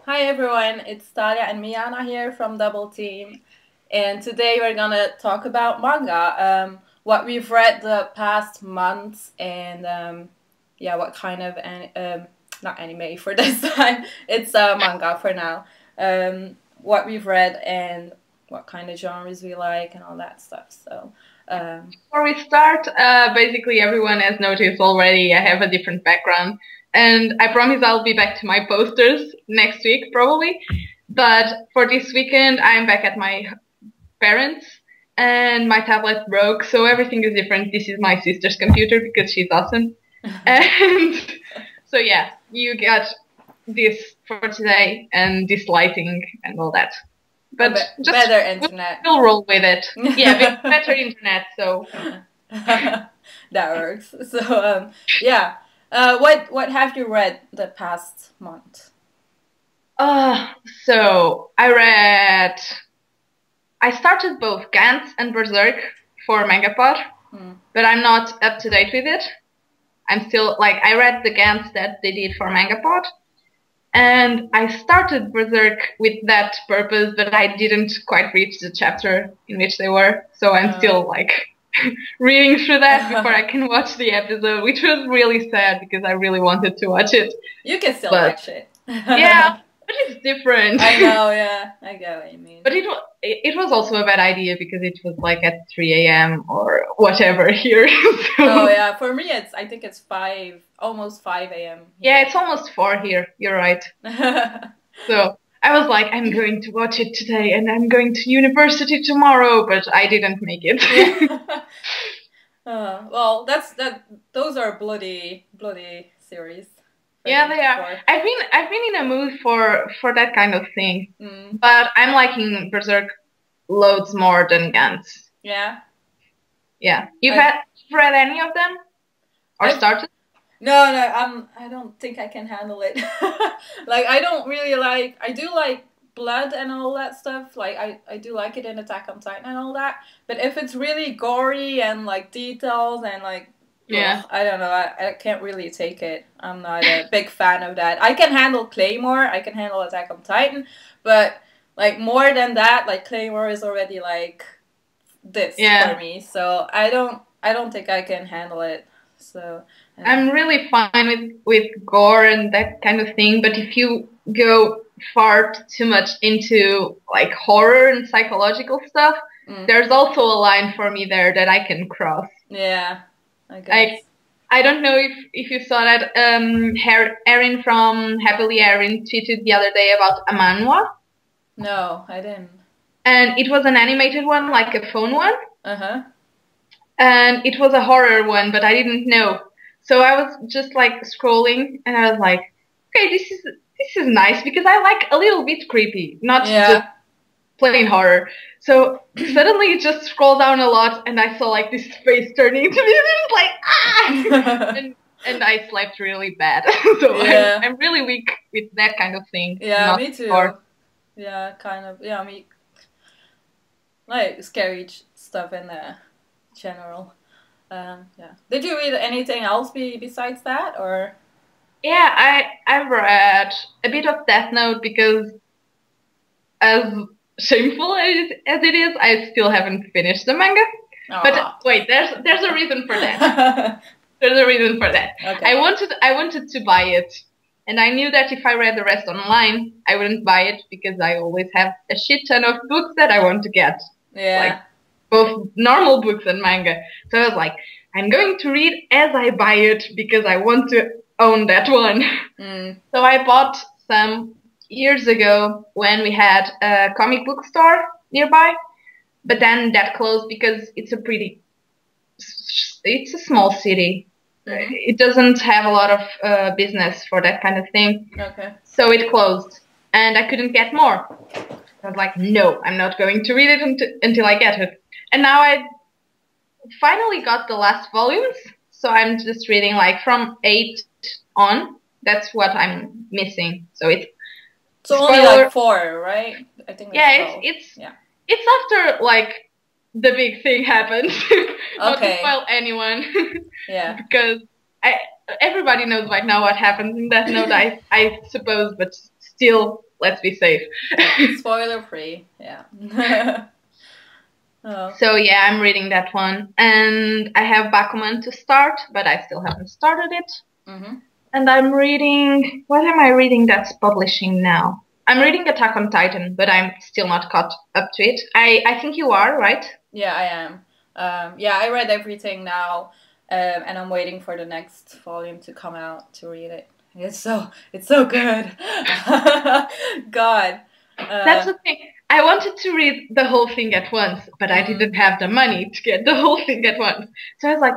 Hi everyone, it's Thalia and Miana here from Double Team, and today we're gonna talk about manga, what we've read the past months, and yeah, what kind of not anime for this time. It's manga for now. What we've read and what kind of genres we like and all that stuff. So. Before we start, basically everyone has noticed already I have a different background, and I promise I'll be back to my posters next week probably. But for this weekend, I'm back at my parents, and my tablet broke, so everything is different. This is my sister's computer because she's awesome, and so yeah, you got this for today and this lighting and all that. But just better internet. We'll roll with it. Yeah, better internet. So that works. So yeah. What have you read the past month? So I started both Gantz and Berserk for MangaPod, but I'm not up to date with it. I'm still I read the Gantz that they did for MangaPod, and I started Berserk with that purpose, but I didn't quite reach the chapter in which they were, so I'm still reading through that before I can watch the episode, which was really sad because I really wanted to watch it. You can still watch it. Yeah, but it's different. I know, yeah. I get what you mean. But it was also a bad idea because it was at 3 a.m. or whatever here. Oh yeah, for me I think it's almost 5 a.m. Yeah, it's almost 4 here. You're right. So I was like, I'm going to watch it today and I'm going to university tomorrow, but I didn't make it. Well, those are bloody series. Yeah, they are. I've been in a mood for that kind of thing. But I'm liking Berserk loads more than Gantz. Yeah. Yeah. You've read any of them? Or started? No, I don't think I can handle it. I don't really I do like blood and all that stuff. I do like it in Attack on Titan and all that. But if it's really gory and details and yeah, I don't know, I can't really take it. I'm not a big fan of that. I can handle Claymore, I can handle Attack on Titan, but more than that, Claymore is already this for me. So I don't think I can handle it. So I'm really fine with gore and that kind of thing, but if you go far too much into horror and psychological stuff, there's also a line for me there that I can cross. Yeah, I guess. I don't know if you saw that Erin from Happily Erin tweeted the other day about a manhwa. No, I didn't. And it was an animated one, like a phone one. Uh-huh. And it was a horror one, but I didn't know. So I was just scrolling, and I was like, okay, this is nice because I like a little bit creepy, not just plain horror. So suddenly it just scrolled down a lot, and I saw this face turning into me, and it was ah! and I slept really bad. So yeah. I'm really weak with that kind of thing. Yeah, me too. Yeah, kind of. Yeah, me scary stuff in there. General. Yeah. Did you read anything else besides that, or? Yeah, I've read a bit of Death Note because, as shameful as it is, I still haven't finished the manga. Aww. But wait, there's a reason for that. There's a reason for that. Okay. I wanted to buy it, and I knew that if I read the rest online, I wouldn't buy it because I always have a shit ton of books that I want to get. Yeah. Both normal books and manga. So I was like, I'm going to read as I buy it because I want to own that one. So I bought some years ago when we had a comic book store nearby, but then that closed because it's a small city. It doesn't have a lot of business for that kind of thing. Okay. So it closed, and I couldn't get more. I was like, no, I'm not going to read it until I get it. And now I finally got the last volumes, so I'm just reading from 8 on. That's what I'm missing. So it's only 4, right? I think. Yeah, it's after the big thing happens. Not to spoil anyone. Yeah. Because everybody knows right now what happens in Death Note, I suppose, but still, let's be safe. Spoiler free, yeah. Oh. So yeah, I'm reading that one, and I have Bakuman to start, but I still haven't started it. Mm-hmm. And I'm reading. What am I reading that's publishing now? I'm reading Attack on Titan, but I'm still not caught up to it. I think you are, right? Yeah, I am. Yeah, I read everything now, and I'm waiting for the next volume to come out to read it. It's so good. God. That's the thing. I wanted to read the whole thing at once, but I didn't have the money to get the whole thing at once. So I was like,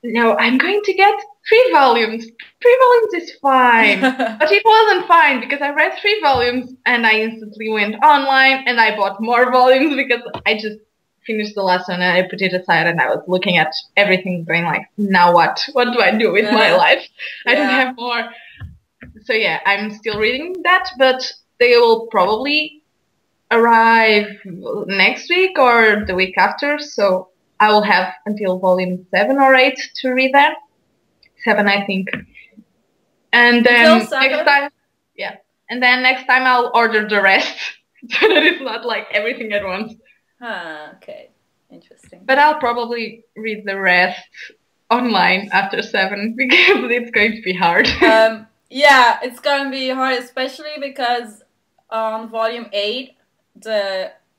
no, I'm going to get 3 volumes. 3 volumes is fine. But it wasn't fine because I read 3 volumes and I instantly went online and I bought more volumes because I just finished the last one and I put it aside and I was looking at everything going like, now what? What do I do with my life? I don't have more. So yeah, I'm still reading that, but they will probably arrive next week or the week after. So I will have until volume 7 or 8 to read them. 7, I think. And then next time, yeah. And then next time I'll order the rest so that it's not like everything at once. Okay. Interesting. But I'll probably read the rest online after 7 because it's going to be hard. Yeah, it's going to be hard, especially because on volume 8,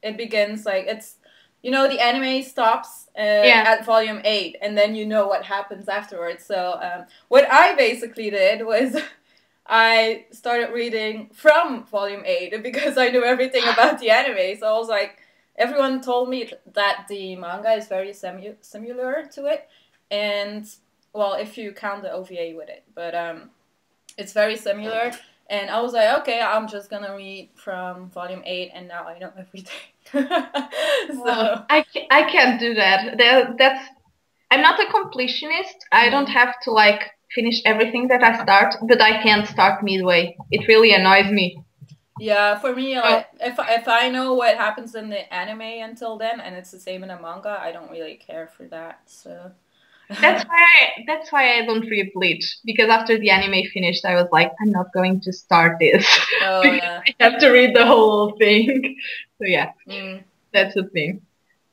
it begins like it's, you know, the anime stops at volume 8, and then you know what happens afterwards. So what I basically did was I started reading from volume 8 because I knew everything about the anime. So I was like, everyone told me that the manga is very similar to it, and well, if you count the OVA with it, but it's very similar. And I was like, okay, I'm just gonna read from volume 8, and now I know everything. So I can't do that. That's I'm not a completionist. I don't have to like finish everything that I start, but I can't start midway. It really annoys me. Yeah, for me, like if I know what happens in the anime until then, and it's the same in the manga, I don't really care for that. So that's why I don't read Bleach, because after the anime finished, I was like, I'm not going to start this. Oh yeah, I have to read the whole thing. So yeah, that's the thing.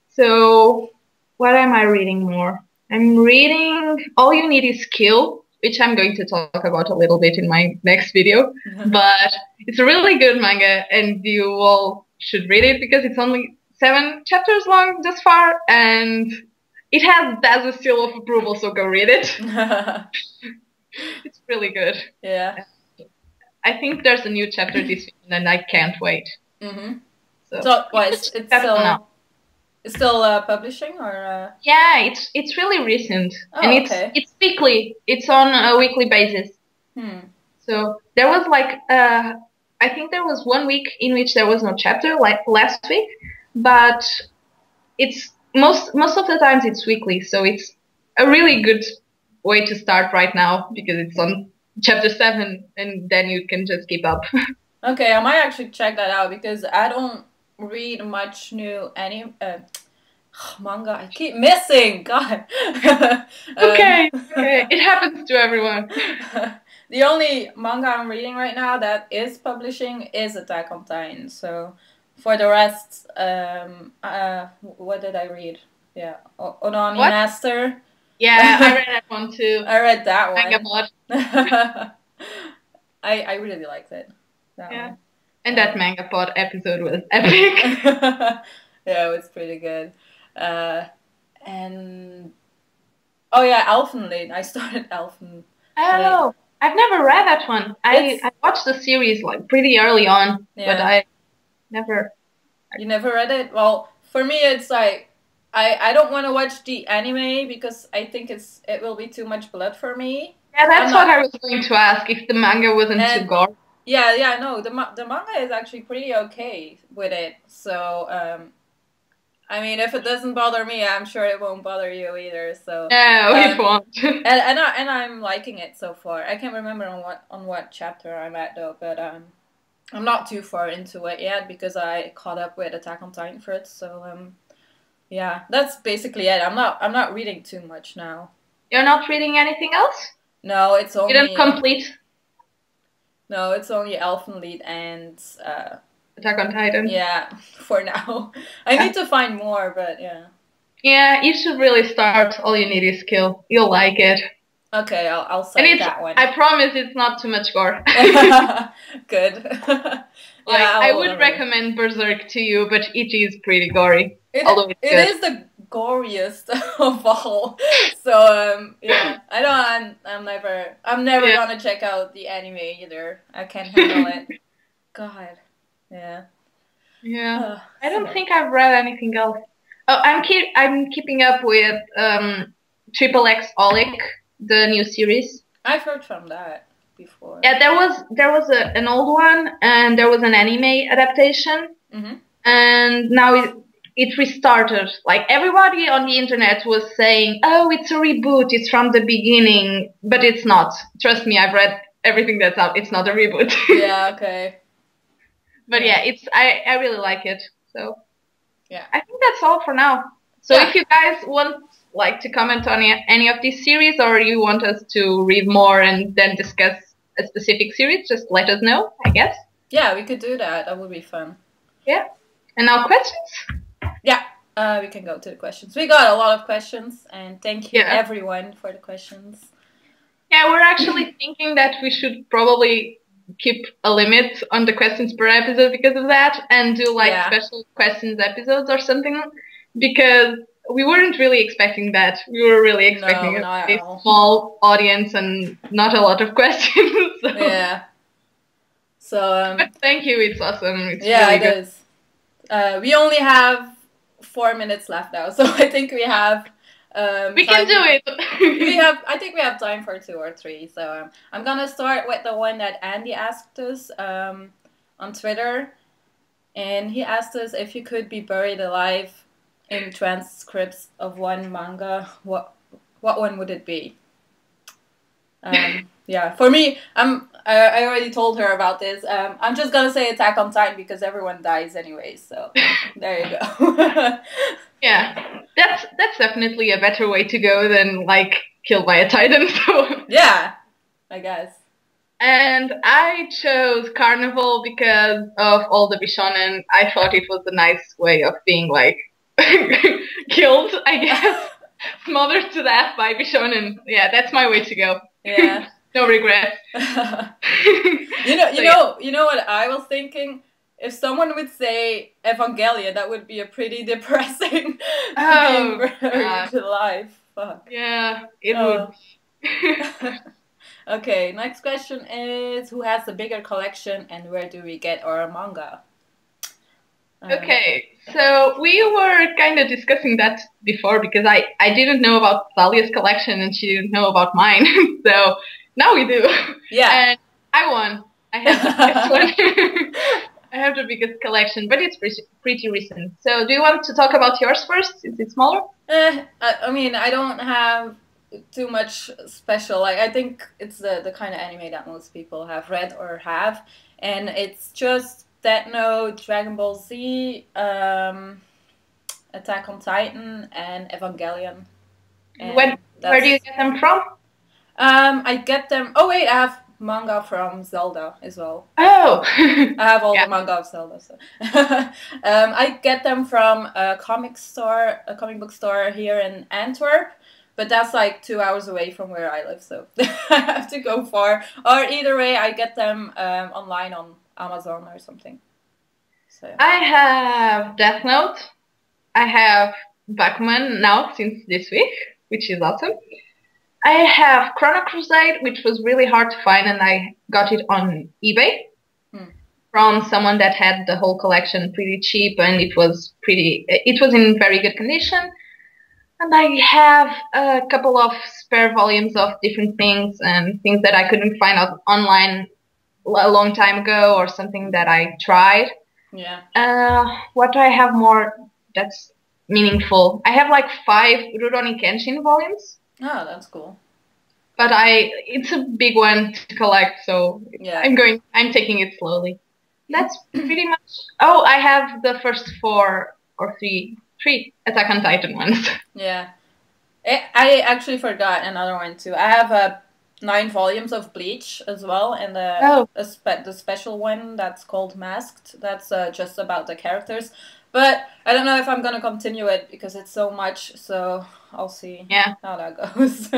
So what am I reading more? I'm reading All You Need Is Kill, which I'm going to talk about a little bit in my next video. But it's a really good manga, and you all should read it because it's only 7 chapters long thus far, and it has a seal of approval, so go read it. It's really good. Yeah. I think there's a new chapter this week, and I can't wait. So what, it's still publishing, or? Yeah, it's really recent, and it's weekly. It's on a weekly basis. So there was like I think there was 1 week in which there was no chapter, like last week, but it's most of the times it's weekly. So it's a really good way to start right now because it's on chapter 7, and then you can just keep up. Okay, I might actually check that out because I don't read much new manga. I keep missing. God. Okay, it happens to everyone. The only manga I'm reading right now that is publishing is Attack on Titan. So for the rest, what did I read? Yeah, Onani Master. Yeah, I read that one too. I read that one. I really liked it. That one. And that Manga Pod episode was epic. Yeah, it was pretty good. And oh yeah, Elfenlied. I started Elfenlied. Oh, I've never read that one. I watched the series like pretty early on, but I never. You never read it? Well, for me, it's like I don't want to watch the anime because I think it will be too much blood for me. Yeah, that's what I was going to ask, if the manga wasn't too gore. Yeah, no, the manga is actually pretty okay with it. So, I mean, if it doesn't bother me, I'm sure it won't bother you either. So no, it won't. and I'm liking it so far. I can't remember on what chapter I'm at though, but I'm not too far into it yet because I caught up with Attack on Titan first. So yeah, that's basically it. I'm not reading too much now. You're not reading anything else? No, it's only... You didn't complete? No, it's only Elfen Lied and Attack on Titan. yeah, for now. I need to find more, but yeah. Yeah, you should really start All You Need Is Kill. You'll like it. Okay, I'll And say it's, that one. I promise it's not too much gore. Good. Like, Yeah, I would recommend Berserk to you, but it is pretty gory. Although it's it good. is the goriest of all. So yeah, I'm never Yeah. gonna check out the anime either. I can't handle it. God. Yeah. Yeah. I don't think I've read anything else. Oh, I'm keeping up with Triple X Olik, the new series. I've heard from that before. Yeah, there was an old one, and there was an anime adaptation, and now it restarted. Like, everybody on the internet was saying, "Oh, it's a reboot. It's from the beginning," but it's not. Trust me, I've read everything that's out. It's not a reboot. Yeah. Okay. But yeah, I really like it. So yeah, I think that's all for now. So if you guys want like to comment on any of these series, or you want us to read more and then discuss a specific series, just let us know, I guess. Yeah, we could do that. That would be fun. Yeah. And now questions? Yeah. We can go to the questions. We got a lot of questions, and thank you everyone for the questions. Yeah, we're actually thinking that we should probably keep a limit on the questions per episode because of that, and do like special questions episodes or something, because we weren't really expecting that. We were really expecting a small audience and not a lot of questions. So. Yeah. So but thank you, it's awesome. It's really good. Is. We only have 4 minutes left now, so I think we have we can do it. I think we have time for 2 or 3. So I'm gonna start with the one that Andy asked us on Twitter, and he asked us if you could be buried alive in transcripts of one manga, what one would it be? Yeah, for me, I already told her about this. I'm just gonna say Attack on Titan because everyone dies anyway. So there you go. Yeah, that's definitely a better way to go than like killed by a titan. So yeah, I guess. And I chose Carnival because of all the Bishonen. I thought it was a nice way of being like killed, I guess, smothered to death by Bishonen. Yeah, that's my way to go. Yeah. No regrets. You know what I was thinking? If someone would say Evangelion, that would be a pretty depressing being buried alive. Fuck. Yeah, it would. Okay, next question is, who has the bigger collection and where do we get our manga? Okay, so we were kind of discussing that before because I didn't know about Thalia's collection and she didn't know about mine. So now we do. Yeah. And I won. I have the biggest one. I have the biggest collection, but it's pretty recent. So do you want to talk about yours first? Is it smaller? I mean, I don't have too much special. Like, I think it's the kind of anime that most people have read or have. And it's just Death Note, Dragon Ball Z, Attack on Titan, and Evangelion. And where do you get them from? I get them... Oh, wait, I have manga from Zelda as well. Oh! I have all the manga of Zelda. So. I get them from a comic book store here in Antwerp. But that's like 2 hours away from where I live, so I have to go far. Or either way, I get them online on Amazon or something. So I have Death Note. I have Bakuman now since this week, which is awesome. I have Chrono Crusade, which was really hard to find, and I got it on eBay from someone that had the whole collection pretty cheap, and it was in very good condition. And I have a couple of spare volumes of different things and things that I couldn't find out online a long time ago or something that I tried. Yeah. What do I have more that's meaningful? I have like 5 Rurouni Kenshin volumes. Oh, that's cool. But it's a big one to collect, so yeah. I'm taking it slowly. That's pretty much... Oh, I have the first 4 or 3 Attack on Titan ones. Yeah. I actually forgot another one too. I have 9 volumes of Bleach as well, and the special one that's called Masked. That's just about the characters. But I don't know if I'm gonna continue it because it's so much. So I'll see how that goes.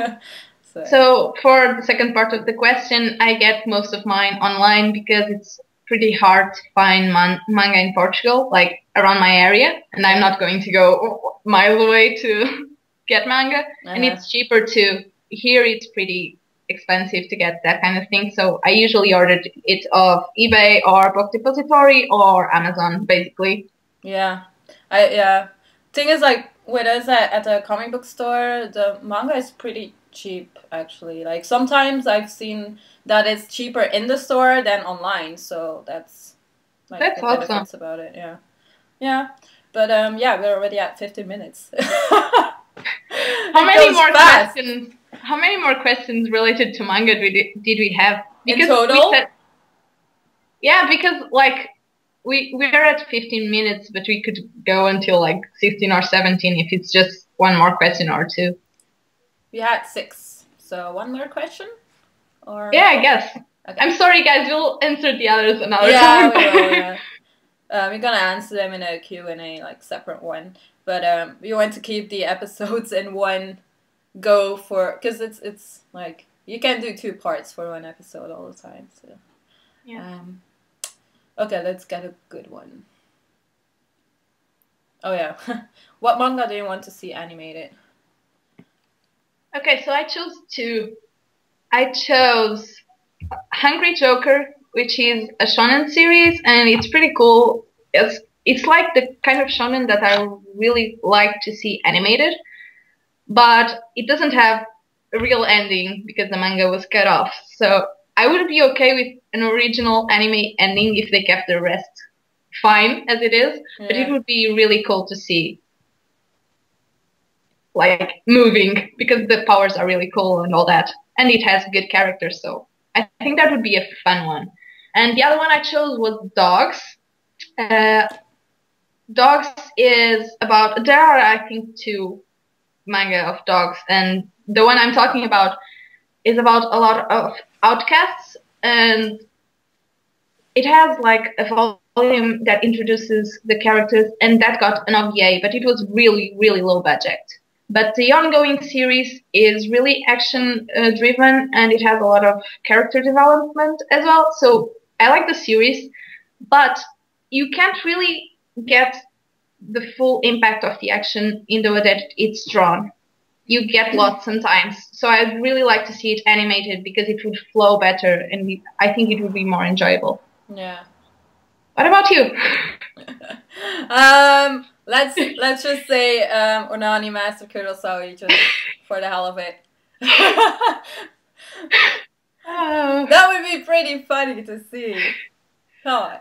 So for the second part of the question, I get most of mine online because it's pretty hard to find manga in Portugal, like around my area, and I'm not going to go miles away to get manga, and it's cheaper too. Here it's pretty expensive to get that kind of thing, so I usually order it off eBay or Book Depository or Amazon, basically. Thing is, like with us at the comic book store, the manga is pretty cheap actually. Like sometimes I've seen that it's cheaper in the store than online, so that's like that's the awesome. benefits about it. But we're already at 50 minutes. How many more questions related to manga did we have? Because in total? Because like we're at 15 minutes, but we could go until like 16 or 17 if it's just one more question or two. We had 6, so one more question? Or I guess. Okay. I'm sorry, guys. We'll answer the others another time. We will. We're gonna answer them in a Q&A, like separate one. But we want to keep the episodes in one go because it's like you can do 2 parts for one episode all the time. So okay, let's get a good one. Oh yeah, what manga do you want to see animated? Okay, so I chose 2. I chose Hungry Joker, which is a shonen series, and it's pretty cool. It's like the kind of shonen that I really like to see animated, but it doesn't have a real ending because the manga was cut off. So I would be okay with an original anime ending if they kept the rest fine as it is, but it would be really cool to see like moving because the powers are really cool and all that, and it has good characters, so I think that would be a fun one. And the other one I chose was Dogs. Dogs is about, there are I think 2 manga of dogs, and the one I'm talking about is about a lot of outcasts, and it has like a volume that introduces the characters, and that got an OVA, but it was really, really low budget. But the ongoing series is really action driven, and it has a lot of character development as well. So I like the series, but you can't really get the full impact of the action in the way that it's drawn. You get lost sometimes. So I'd really like to see it animated because it would flow better, and I think it would be more enjoyable. Yeah. What about you? Let's just say Onani Master Kurosawa, just for the hell of it. That would be pretty funny to see. Come on.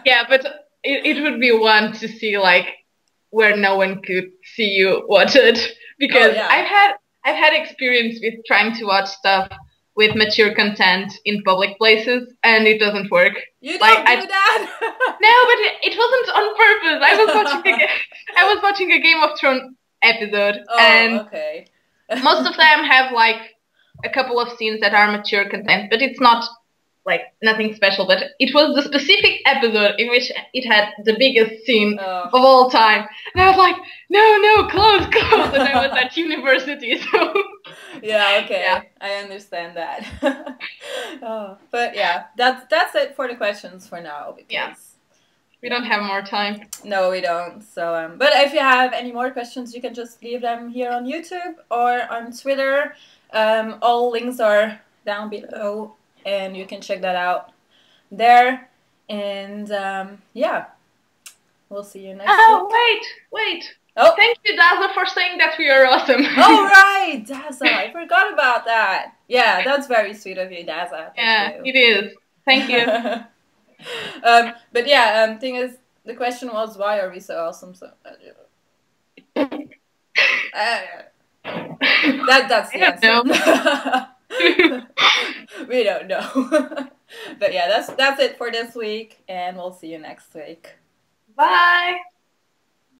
Yeah, but it would be one to see like where no one could see you watch it, because I've had experience with trying to watch stuff with mature content in public places, and it doesn't work. You don't do that. No, but it wasn't on purpose. I was watching a Game of Thrones episode, and most of them have like a couple of scenes that are mature content, but it's not like nothing special. But it was the specific episode in which it had the biggest scene of all time, and I was like, no, close, and I was at university, so. I understand that. But yeah, that's it for the questions for now, because we don't have more time. No, we don't. So, but if you have any more questions, you can just leave them here on YouTube or on Twitter. All links are down below, and you can check that out there. And we'll see you next week. Wait. Oh, thank you, Daza, for saying that we are awesome. Oh, right, Daza. I forgot about that. Yeah, that's very sweet of you, Daza. Thank you. It is. Thank you. But yeah, thing is, the question was, why are we so awesome? So that's the answer. We don't know. But yeah, that's it for this week, and we'll see you next week. Bye.